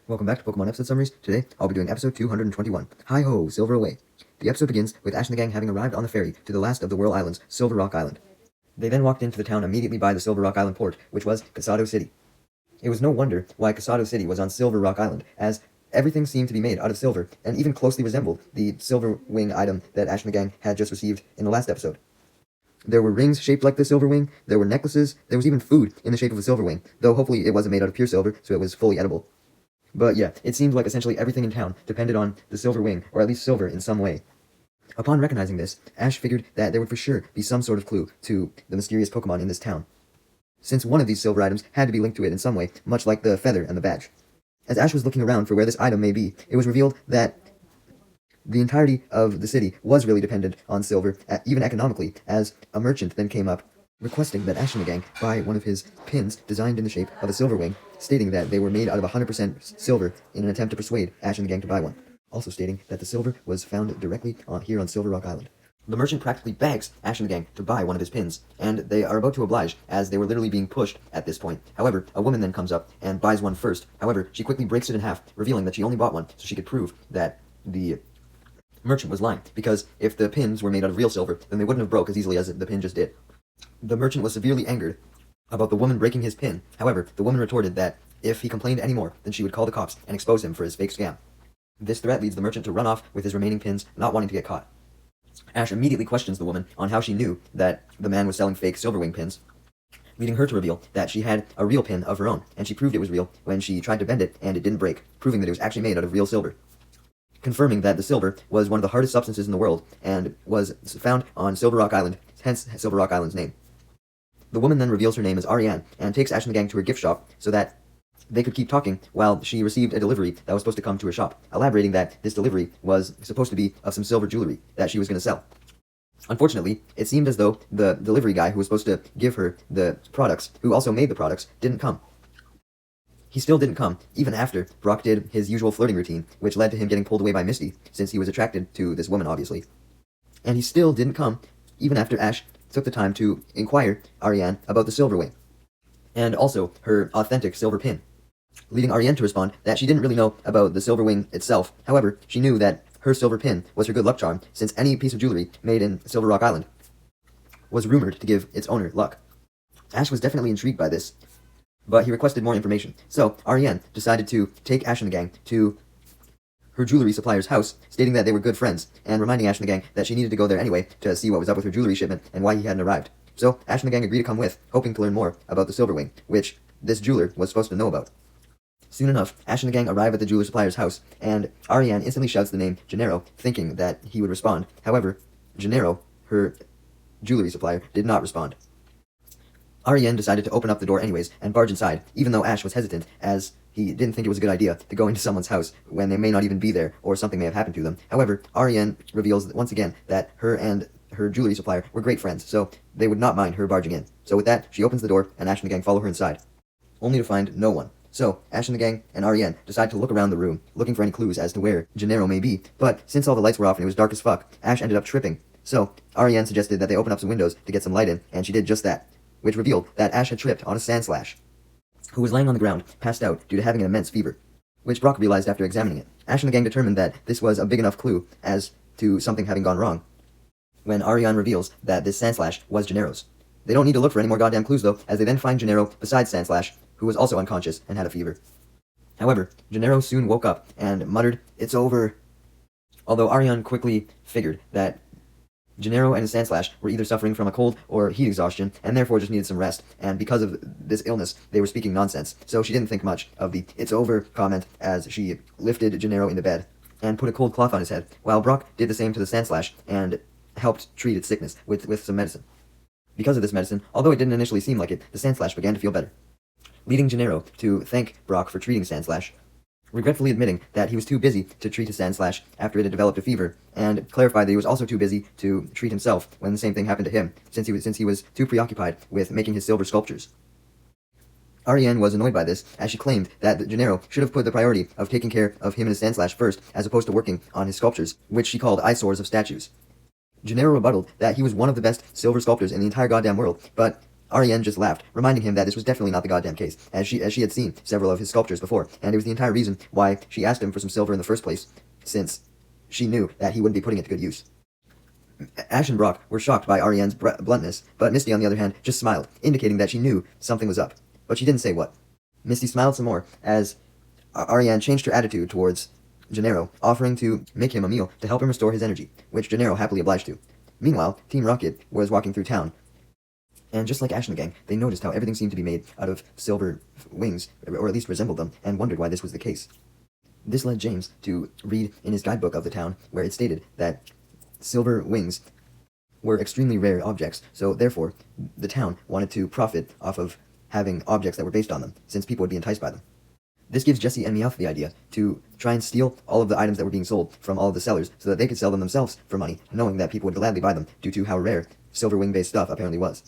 Welcome back to Pokemon episode summaries. Today, I'll be doing episode 221. Hi-ho, Silver Away. The episode begins with Ash and the gang having arrived on the ferry to the last of the Whirl Islands, Silver Rock Island. They then walked into the town immediately by the Silver Rock Island port, which was Casado City. It was no wonder why Casado City was on Silver Rock Island, as everything seemed to be made out of silver, and even closely resembled the Silver Wing item that Ash and the gang had just received in the last episode. There were rings shaped like the Silver Wing, there were necklaces, there was even food in the shape of a Silver Wing, though hopefully it wasn't made out of pure silver, so it was fully edible. But yeah, it seemed like essentially everything in town depended on the Silver Wing, or at least silver in some way. Upon recognizing this, Ash figured that there would for sure be some sort of clue to the mysterious Pokemon in this town, since one of these silver items had to be linked to it in some way, much like the feather and the badge. As Ash was looking around for where this item may be, it was revealed that the entirety of the city was really dependent on silver, even economically, as a merchant then came up, requesting that Ash and the gang buy one of his pins designed in the shape of a Silver Wing, stating that they were made out of 100% silver in an attempt to persuade Ash and the gang to buy one, also stating that the silver was found directly here on Silver Rock Island. The merchant practically begs Ash and the gang to buy one of his pins, and they are about to oblige, as they were literally being pushed at this point. However, a woman then comes up and buys one first. However, she quickly breaks it in half, revealing that she only bought one so she could prove that the merchant was lying, because if the pins were made out of real silver, then they wouldn't have broke as easily as the pin just did. The merchant was severely angered about the woman breaking his pin. However, the woman retorted that if he complained anymore, then she would call the cops and expose him for his fake scam. This threat leads the merchant to run off with his remaining pins, not wanting to get caught. Ash immediately questions the woman on how she knew that the man was selling fake Silver Wing pins, leading her to reveal that she had a real pin of her own, and she proved it was real when she tried to bend it and it didn't break, proving that it was actually made out of real silver, confirming that the silver was one of the hardest substances in the world and was found on Silver Rock Island, hence Silver Rock Island's name. The woman then reveals her name as Ariane and takes Ash and the gang to her gift shop so that they could keep talking while she received a delivery that was supposed to come to her shop, elaborating that this delivery was supposed to be of some silver jewelry that she was going to sell. Unfortunately, it seemed as though the delivery guy who was supposed to give her the products, who also made the products, didn't come. He still didn't come, even after Brock did his usual flirting routine, which led to him getting pulled away by Misty, since he was attracted to this woman, obviously. And he still didn't come, even after Ash took the time to inquire Ariane about the Silver Wing, and also her authentic silver pin, leading Ariane to respond that she didn't really know about the Silver Wing itself. However, she knew that her silver pin was her good luck charm, since any piece of jewelry made in Silver Rock Island was rumored to give its owner luck. Ash was definitely intrigued by this, but he requested more information, so Ariane decided to take Ash and the gang to her jewelry supplier's house, stating that they were good friends, and reminding Ash and the gang that she needed to go there anyway to see what was up with her jewelry shipment and why he hadn't arrived. So Ash and the gang agreed to come with, hoping to learn more about the Silver Wing, which this jeweler was supposed to know about. Soon enough, Ash and the gang arrive at the jeweler supplier's house, and Ariane instantly shouts the name Gennaro, thinking that he would respond. However, Gennaro, her jewelry supplier, did not respond. Ariane decided to open up the door anyways and barge inside, even though Ash was hesitant, as he didn't think it was a good idea to go into someone's house when they may not even be there or something may have happened to them. However, Ariane reveals once again that her and her jewelry supplier were great friends, so they would not mind her barging in. So with that, she opens the door and Ash and the gang follow her inside, only to find no one. So Ash and the gang and Ariane decide to look around the room, looking for any clues as to where Gennaro may be, but since all the lights were off and it was dark as fuck, Ash ended up tripping. So Ariane suggested that they open up some windows to get some light in, and she did just that, which revealed that Ash had tripped on a Sandslash, who was laying on the ground, passed out due to having an immense fever, which Brock realized after examining it. Ash and the gang determined that this was a big enough clue as to something having gone wrong, when Ariane reveals that this Sandslash was Gennaro's. They don't need to look for any more goddamn clues though, as they then find Gennaro beside Sandslash, who was also unconscious and had a fever. However, Gennaro soon woke up and muttered, "It's over," although Ariane quickly figured that Gennaro and his Sandslash were either suffering from a cold or heat exhaustion, and therefore just needed some rest, and because of this illness, they were speaking nonsense, so she didn't think much of the "it's over" comment as she lifted Gennaro into bed and put a cold cloth on his head, while Brock did the same to the Sandslash and helped treat its sickness with some medicine. Because of this medicine, although it didn't initially seem like it, the Sandslash began to feel better, leading Gennaro to thank Brock for treating Sandslash, regretfully admitting that he was too busy to treat his Sandslash after it had developed a fever, and clarified that he was also too busy to treat himself when the same thing happened to him, since he was too preoccupied with making his silver sculptures. Ariane was annoyed by this, as she claimed that Gennaro should have put the priority of taking care of him and his Sandslash first, as opposed to working on his sculptures, which she called eyesores of statues. Gennaro rebutted that he was one of the best silver sculptors in the entire goddamn world, but Ariane just laughed, reminding him that this was definitely not the goddamn case, as she had seen several of his sculptures before, and it was the entire reason why she asked him for some silver in the first place, since she knew that he wouldn't be putting it to good use. Ash and Brock were shocked by Ariane's bluntness, but Misty, on the other hand, just smiled, indicating that she knew something was up. But she didn't say what. Misty smiled some more as Ariane changed her attitude towards Gennaro, offering to make him a meal to help him restore his energy, which Gennaro happily obliged to. Meanwhile, Team Rocket was walking through town, and just like Ash and the gang, they noticed how everything seemed to be made out of silver wings, or at least resembled them, and wondered why this was the case. This led James to read in his guidebook of the town, where it stated that silver wings were extremely rare objects, so therefore the town wanted to profit off of having objects that were based on them, since people would be enticed by them. This gives Jesse and Meowth the idea to try and steal all of the items that were being sold from all of the sellers so that they could sell them themselves for money, knowing that people would gladly buy them due to how rare silver wing-based stuff apparently was.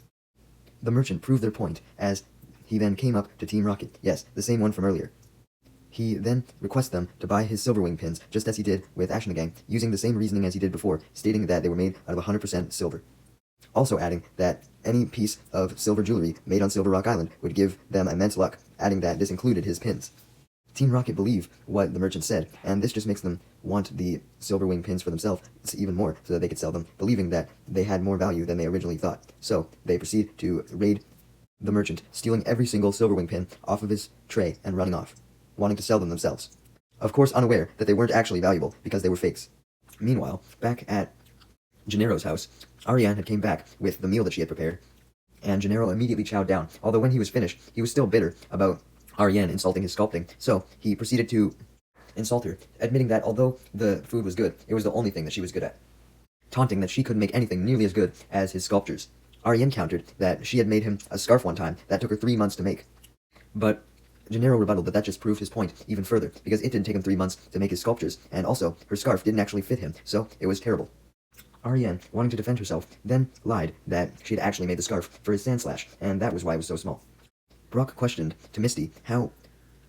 The merchant proved their point as he then came up to Team Rocket, yes, the same one from earlier. He then requests them to buy his silver wing pins, just as he did with Ash and the gang, using the same reasoning as he did before, stating that they were made out of 100% silver. Also adding that any piece of silver jewelry made on Silver Rock Island would give them immense luck, adding that this included his pins. Team Rocket believe what the merchant said, and this just makes them want the silver wing pins for themselves even more, so that they could sell them, believing that they had more value than they originally thought. So they proceed to raid the merchant, stealing every single silver wing pin off of his tray and running off, wanting to sell them themselves. Of course unaware that they weren't actually valuable, because they were fakes. Meanwhile, back at Gennaro's house, Ariane had came back with the meal that she had prepared, and Gennaro immediately chowed down, although when he was finished, he was still bitter about Ariane insulting his sculpting, so he proceeded to insult her, admitting that although the food was good, it was the only thing that she was good at, taunting that she couldn't make anything nearly as good as his sculptures. Ariane countered that she had made him a scarf one time that took her 3 months to make, but Gennaro rebutted that just proved his point even further, because it didn't take him 3 months to make his sculptures, and also, her scarf didn't actually fit him, so it was terrible. Ariane, wanting to defend herself, then lied that she had actually made the scarf for his sand slash, and that was why it was so small. Brock questioned to Misty how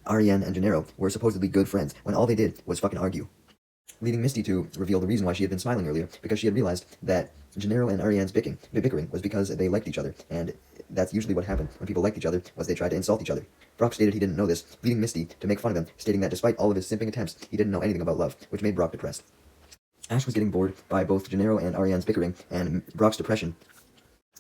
Ariane and Gennaro were supposedly good friends when all they did was fucking argue, leading Misty to reveal the reason why she had been smiling earlier, because she had realized that Gennaro and Ariane's bickering was because they liked each other, and that's usually what happened when people liked each other, was they tried to insult each other. Brock stated he didn't know this, leading Misty to make fun of him, stating that despite all of his simping attempts, he didn't know anything about love, which made Brock depressed. Ash was getting bored by both Gennaro and Ariane's bickering and Brock's depression,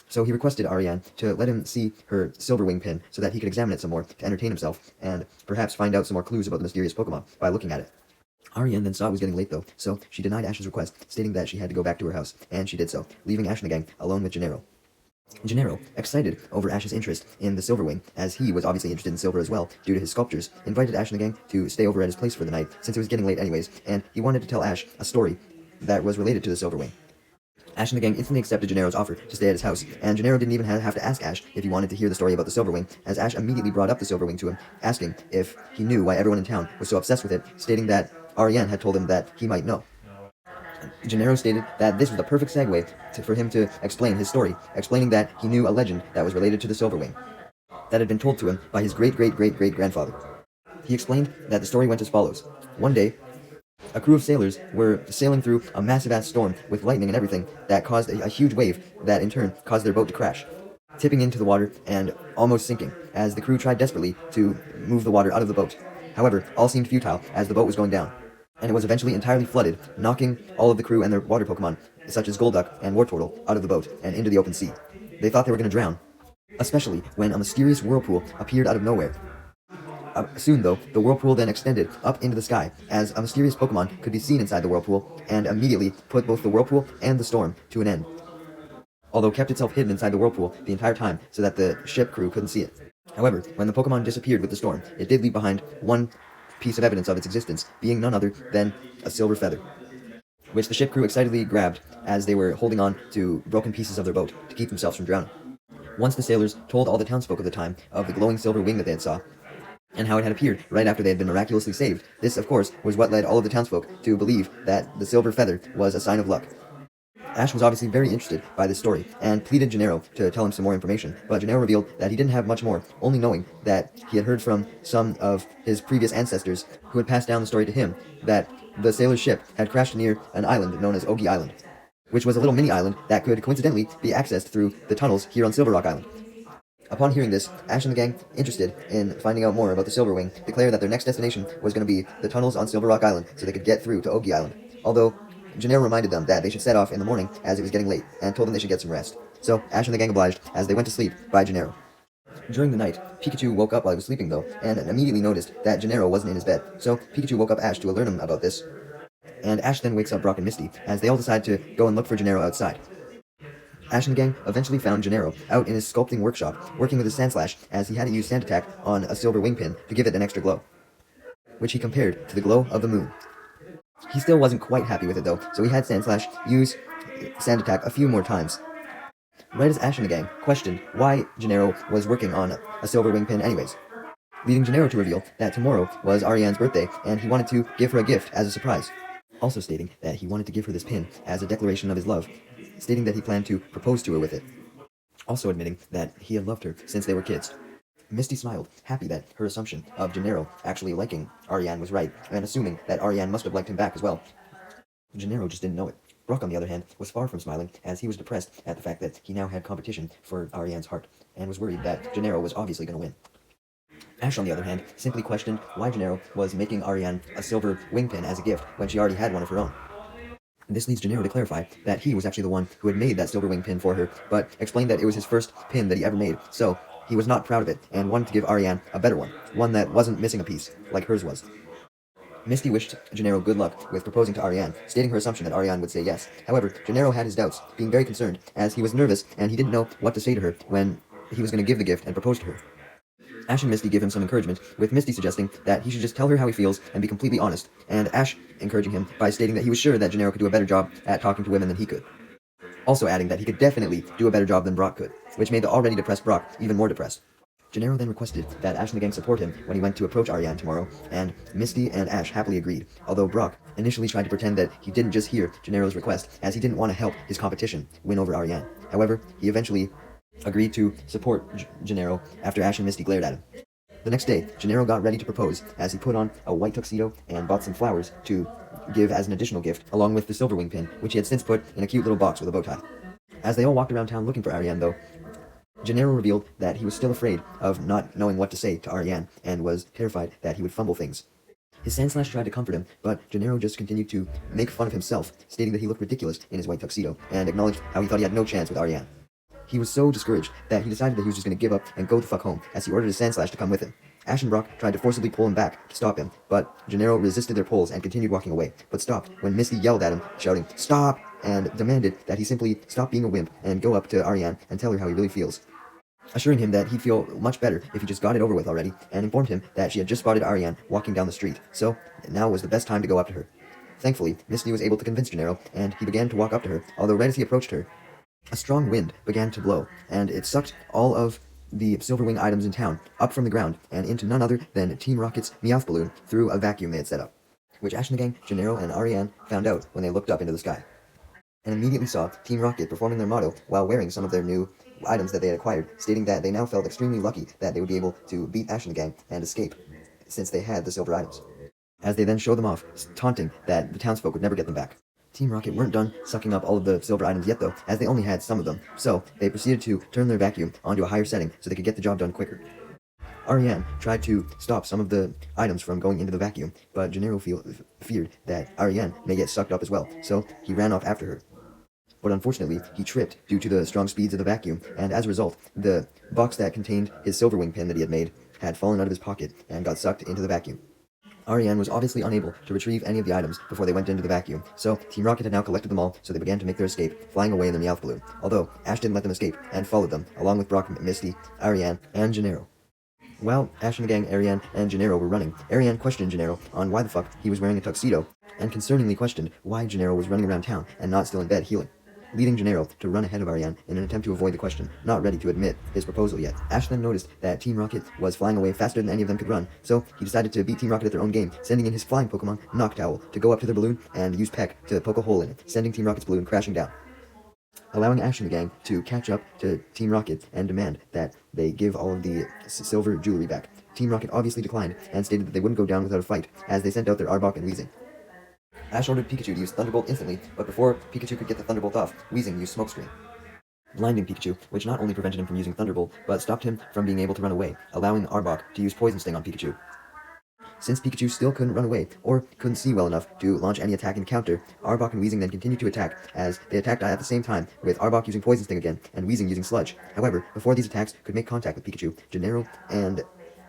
so he requested Ariane to let him see her silver wing pin so that he could examine it some more to entertain himself and perhaps find out some more clues about the mysterious Pokemon by looking at it. Ariane then saw it was getting late though, so she denied Ash's request, stating that she had to go back to her house, and she did so, leaving Ash and the gang alone with Gennaro. Gennaro, excited over Ash's interest in the silver wing, as he was obviously interested in silver as well due to his sculptures, invited Ash and the gang to stay over at his place for the night since it was getting late anyways, and he wanted to tell Ash a story that was related to the silver wing. Ash and the gang instantly accepted Gennaro's offer to stay at his house, and Gennaro didn't even have to ask Ash if he wanted to hear the story about the silver wing, as Ash immediately brought up the silver wing to him, asking if he knew why everyone in town was so obsessed with it, stating that Ariane had told him that he might know. Gennaro stated that this was the perfect segue for him to explain his story, explaining that he knew a legend that was related to the silver wing, that had been told to him by his great-great-great-great-grandfather. He explained that the story went as follows. One day, a crew of sailors were sailing through a massive-ass storm with lightning and everything that caused a huge wave that in turn caused their boat to crash, tipping into the water and almost sinking, as the crew tried desperately to move the water out of the boat. However, all seemed futile as the boat was going down, and it was eventually entirely flooded, knocking all of the crew and their water Pokemon, such as Golduck and Wartortle, out of the boat and into the open sea. They thought they were going to drown, especially when a mysterious whirlpool appeared out of nowhere. Soon, though, the whirlpool then extended up into the sky, as a mysterious Pokemon could be seen inside the whirlpool, and immediately put both the whirlpool and the storm to an end, although kept itself hidden inside the whirlpool the entire time so that the ship crew couldn't see it. However, when the Pokemon disappeared with the storm, it did leave behind one piece of evidence of its existence, being none other than a silver feather, which the ship crew excitedly grabbed as they were holding on to broken pieces of their boat to keep themselves from drowning. Once the sailors told all the townsfolk of the time of the glowing silver wing that they had saw, and how it had appeared right after they had been miraculously saved, this, of course, was what led all of the townsfolk to believe that the silver feather was a sign of luck. Ash was obviously very interested by this story, and pleaded Gennaro to tell him some more information, but Gennaro revealed that he didn't have much more, only knowing that he had heard from some of his previous ancestors who had passed down the story to him, that the sailor's ship had crashed near an island known as Ogi Island, which was a little mini island that could coincidentally be accessed through the tunnels here on Silver Rock Island. Upon hearing this, Ash and the gang, interested in finding out more about the Silver Wing, declared that their next destination was going to be the tunnels on Silver Rock Island so they could get through to Ogie Island. Although, Gennaro reminded them that they should set off in the morning as it was getting late, and told them they should get some rest. So, Ash and the gang obliged as they went to sleep by Gennaro. During the night, Pikachu woke up while he was sleeping though, and immediately noticed that Gennaro wasn't in his bed. So, Pikachu woke up Ash to alert him about this, and Ash then wakes up Brock and Misty as they all decide to go and look for Gennaro outside. Ash and the gang eventually found Gennaro out in his sculpting workshop, working with his Sandslash as he had to use Sand Attack on a silver wing pin to give it an extra glow, which he compared to the glow of the moon. He still wasn't quite happy with it though, so he had Sandslash use Sand Attack a few more times. Right as Ash and the gang questioned why Gennaro was working on a silver wing pin anyways, leading Gennaro to reveal that tomorrow was Ariane's birthday and he wanted to give her a gift as a surprise. Also stating that he wanted to give her this pin as a declaration of his love, stating that he planned to propose to her with it. Also admitting that he had loved her since they were kids. Misty smiled, happy that her assumption of Gennaro actually liking Ariane was right, and assuming that Ariane must have liked him back as well. Gennaro just didn't know it. Brock, on the other hand, was far from smiling, as he was depressed at the fact that he now had competition for Ariane's heart, and was worried that Gennaro was obviously going to win. Ash, on the other hand, simply questioned why Gennaro was making Ariane a silver wing pin as a gift when she already had one of her own. This leads Gennaro to clarify that he was actually the one who had made that silver wing pin for her, but explained that it was his first pin that he ever made, so he was not proud of it, and wanted to give Ariane a better one that wasn't missing a piece, like hers was. Misty wished Gennaro good luck with proposing to Ariane, stating her assumption that Ariane would say yes. However, Gennaro had his doubts, being very concerned, as he was nervous and he didn't know what to say to her when he was going to give the gift and propose to her. Ash and Misty give him some encouragement, with Misty suggesting that he should just tell her how he feels and be completely honest, and Ash encouraging him by stating that he was sure that Gennaro could do a better job at talking to women than he could. Also adding that he could definitely do a better job than Brock could, which made the already depressed Brock even more depressed. Gennaro then requested that Ash and the gang support him when he went to approach Ariane tomorrow, and Misty and Ash happily agreed, although Brock initially tried to pretend that he didn't just hear Gennaro's request, as he didn't want to help his competition win over Ariane. However, he eventually agreed to support Gennaro after Ash and Misty glared at him. The next day, Gennaro got ready to propose, as he put on a white tuxedo and bought some flowers to give as an additional gift, along with the silver wing pin, which he had since put in a cute little box with a bow tie. As they all walked around town looking for Ariane, though, Gennaro revealed that he was still afraid of not knowing what to say to Ariane, and was terrified that he would fumble things. His Sandslash tried to comfort him, but Gennaro just continued to make fun of himself, stating that he looked ridiculous in his white tuxedo, and acknowledged how he thought he had no chance with Ariane. He was so discouraged that he decided that he was just going to give up and go the fuck home, as he ordered his Sandslash to come with him. Ash and Brock tried to forcibly pull him back to stop him, but Gennaro resisted their pulls and continued walking away, but stopped when Misty yelled at him, shouting, "Stop!" and demanded that he simply stop being a wimp and go up to Ariane and tell her how he really feels, assuring him that he'd feel much better if he just got it over with already, and informed him that she had just spotted Ariane walking down the street, so now was the best time to go up to her. Thankfully, Misty was able to convince Gennaro, and he began to walk up to her, although right as he approached her, a strong wind began to blow, and it sucked all of the Silverwing items in town up from the ground and into none other than Team Rocket's Meowth balloon through a vacuum they had set up, which Ash and the gang, Gennaro, and Ariane found out when they looked up into the sky, and immediately saw Team Rocket performing their motto while wearing some of their new items that they had acquired, stating that they now felt extremely lucky that they would be able to beat Ash and the gang and escape, since they had the silver items, as they then showed them off, taunting that the townsfolk would never get them back. Team Rocket weren't done sucking up all of the silver items yet though, as they only had some of them, so they proceeded to turn their vacuum onto a higher setting so they could get the job done quicker. Ariane tried to stop some of the items from going into the vacuum, but Gennaro feared that Ariane may get sucked up as well, so he ran off after her. But unfortunately, he tripped due to the strong speeds of the vacuum, and as a result, the box that contained his silver wing pin that he had made had fallen out of his pocket and got sucked into the vacuum. Ariane was obviously unable to retrieve any of the items before they went into the vacuum, so Team Rocket had now collected them all, so they began to make their escape, flying away in the Meowth balloon, although Ash didn't let them escape, and followed them, along with Brock, Misty, Ariane, and Gennaro. While Ash and the gang, Ariane, and Gennaro were running, Ariane questioned Gennaro on why the fuck he was wearing a tuxedo, and concerningly questioned why Gennaro was running around town and not still in bed healing, leading Gennaro to run ahead of Ariane in an attempt to avoid the question, not ready to admit his proposal yet. Ash then noticed that Team Rocket was flying away faster than any of them could run, so he decided to beat Team Rocket at their own game, sending in his flying Pokemon, Noctowl, to go up to their balloon and use Peck to poke a hole in it, sending Team Rocket's balloon crashing down, allowing Ash and the gang to catch up to Team Rocket and demand that they give all of the silver jewelry back. Team Rocket obviously declined and stated that they wouldn't go down without a fight, as they sent out their Arbok and Weezing. Ash ordered Pikachu to use Thunderbolt instantly, but before Pikachu could get the Thunderbolt off, Weezing used Smokescreen. blinding Pikachu, which not only prevented him from using Thunderbolt, but stopped him from being able to run away, allowing Arbok to use Poison Sting on Pikachu. Since Pikachu still couldn't run away, or couldn't see well enough to launch any attack and counter, Arbok and Weezing then continued to attack, as they attacked at the same time, with Arbok using Poison Sting again, and Weezing using Sludge. However, before these attacks could make contact with Pikachu, Gennaro and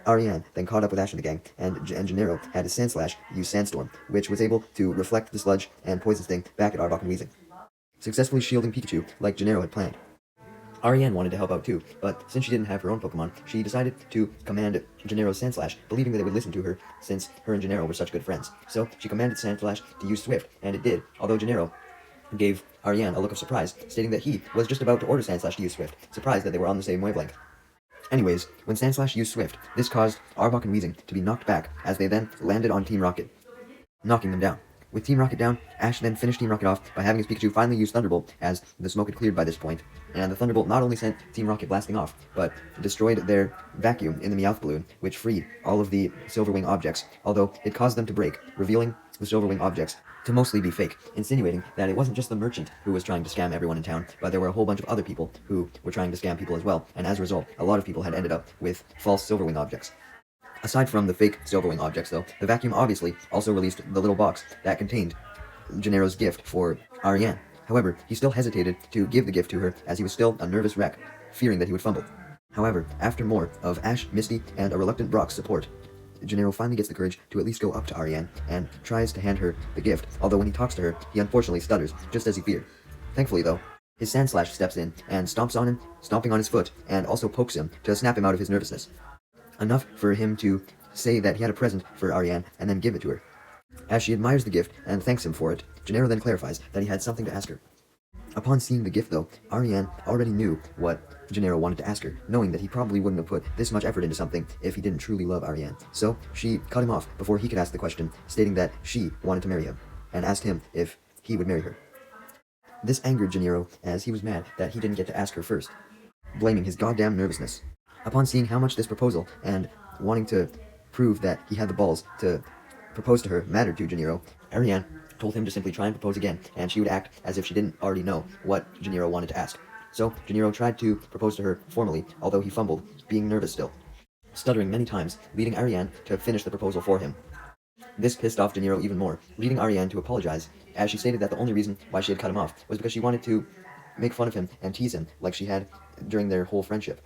Ariane then caught up with Ash and the gang, and Gennaro had his Sandslash use Sandstorm, which was able to reflect the Sludge and Poison Sting back at Arbok and Weezing, successfully shielding Pikachu like Gennaro had planned. Ariane wanted to help out too, but since she didn't have her own Pokemon, she decided to command Gennaro's Sandslash, believing that it would listen to her since her and Gennaro were such good friends. So she commanded Sandslash to use Swift, and it did, although Gennaro gave Ariane a look of surprise, stating that he was just about to order Sandslash to use Swift, surprised that they were on the same wavelength. Anyways, when Sandslash used Swift, this caused Arbok and Weezing to be knocked back, as they then landed on Team Rocket, knocking them down. With Team Rocket down, Ash then finished Team Rocket off by having his Pikachu finally use Thunderbolt, as the smoke had cleared by this point, and the Thunderbolt not only sent Team Rocket blasting off, but destroyed their vacuum in the Meowth balloon, which freed all of the Silverwing objects, although it caused them to break, revealing the Silverwing objects to mostly be fake, insinuating that it wasn't just the merchant who was trying to scam everyone in town, but there were a whole bunch of other people who were trying to scam people as well, and as a result, a lot of people had ended up with false Silverwing objects. Aside from the fake Silverwing objects, though, the vacuum obviously also released the little box that contained Gennaro's gift for Ariane. However, he still hesitated to give the gift to her, as he was still a nervous wreck, fearing that he would fumble. However, after more of Ash, Misty, and a reluctant Brock's support, Gennaro finally gets the courage to at least go up to Ariane, and tries to hand her the gift, although when he talks to her, he unfortunately stutters, just as he feared. Thankfully, though, his Sandslash steps in and stomps on him, stomping on his foot, and also pokes him to snap him out of his nervousness. Enough for him to say that he had a present for Ariane, and then give it to her. As she admires the gift and thanks him for it, Gennaro then clarifies that he had something to ask her. Upon seeing the gift, though, Ariane already knew what Gennaro wanted to ask her, knowing that he probably wouldn't have put this much effort into something if he didn't truly love Ariane. So she cut him off before he could ask the question, stating that she wanted to marry him, and asked him if he would marry her. This angered Gennaro, as he was mad that he didn't get to ask her first, blaming his goddamn nervousness. Upon seeing how much this proposal, and wanting to prove that he had the balls to propose to her mattered to Gennaro, Ariane told him to simply try and propose again, and she would act as if she didn't already know what Gennaro wanted to ask. So Gennaro tried to propose to her formally, although he fumbled, being nervous still, stuttering many times, leading Ariane to finish the proposal for him. This pissed off Gennaro even more, leading Ariane to apologize, as she stated that the only reason why she had cut him off was because she wanted to make fun of him and tease him like she had during their whole friendship,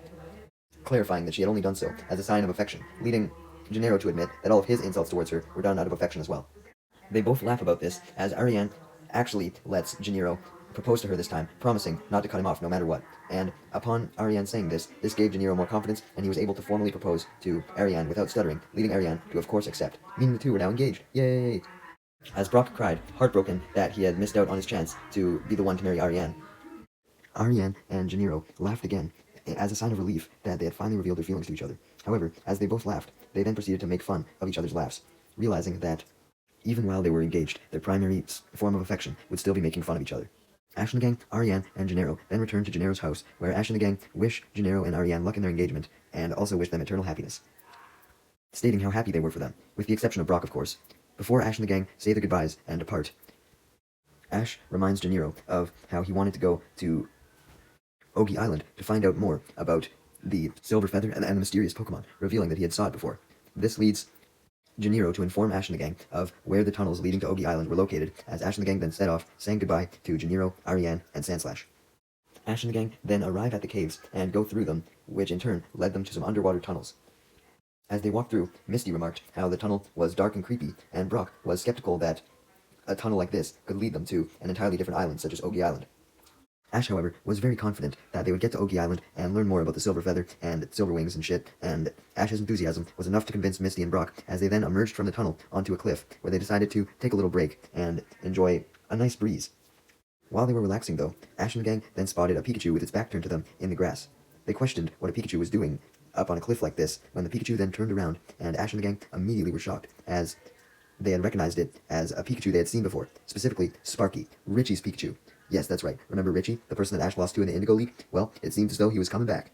clarifying that she had only done so as a sign of affection, leading Gennaro to admit that all of his insults towards her were done out of affection as well. They both laugh about this, as Ariane actually lets Gennaro propose to her this time, promising not to cut him off no matter what. And upon Ariane saying this gave Gennaro more confidence, and he was able to formally propose to Ariane without stuttering, leading Ariane to of course accept, meaning the two were now engaged. Yay! As Brock cried, heartbroken that he had missed out on his chance to be the one to marry Ariane, Ariane and Gennaro laughed again, as a sign of relief that they had finally revealed their feelings to each other. However, as they both laughed, they then proceeded to make fun of each other's laughs, realizing that even while they were engaged, their primary form of affection would still be making fun of each other. Ash and the gang, Ariane, and Gennaro then returned to Gennaro's house, where Ash and the gang wish Gennaro and Ariane luck in their engagement, and also wish them eternal happiness, stating how happy they were for them, with the exception of Brock, of course. Before Ash and the gang say their goodbyes and depart, Ash reminds Gennaro of how he wanted to go to Ogi Island to find out more about the Silver Feather and the mysterious Pokemon, revealing that he had saw it before. This leads Gennaro to inform Ash and the gang of where the tunnels leading to Ogi Island were located, as Ash and the gang then set off, saying goodbye to Gennaro, Ariane, and Sandslash. Ash and the gang then arrive at the caves and go through them, which in turn led them to some underwater tunnels. As they walked through, Misty remarked how the tunnel was dark and creepy, and Brock was skeptical that a tunnel like this could lead them to an entirely different island such as Ogi Island. Ash, however, was very confident that they would get to Ogi Island and learn more about the Silver Feather and Silver Wings and shit, and Ash's enthusiasm was enough to convince Misty and Brock, as they then emerged from the tunnel onto a cliff, where they decided to take a little break and enjoy a nice breeze. While they were relaxing, though, Ash and the gang then spotted a Pikachu with its back turned to them in the grass. They questioned what a Pikachu was doing up on a cliff like this, when the Pikachu then turned around, and Ash and the gang immediately were shocked, as they had recognized it as a Pikachu they had seen before, specifically Sparky, Richie's Pikachu. Yes, that's right. Remember Richie, the person that Ash lost to in the Indigo League? Well, it seems as though he was coming back.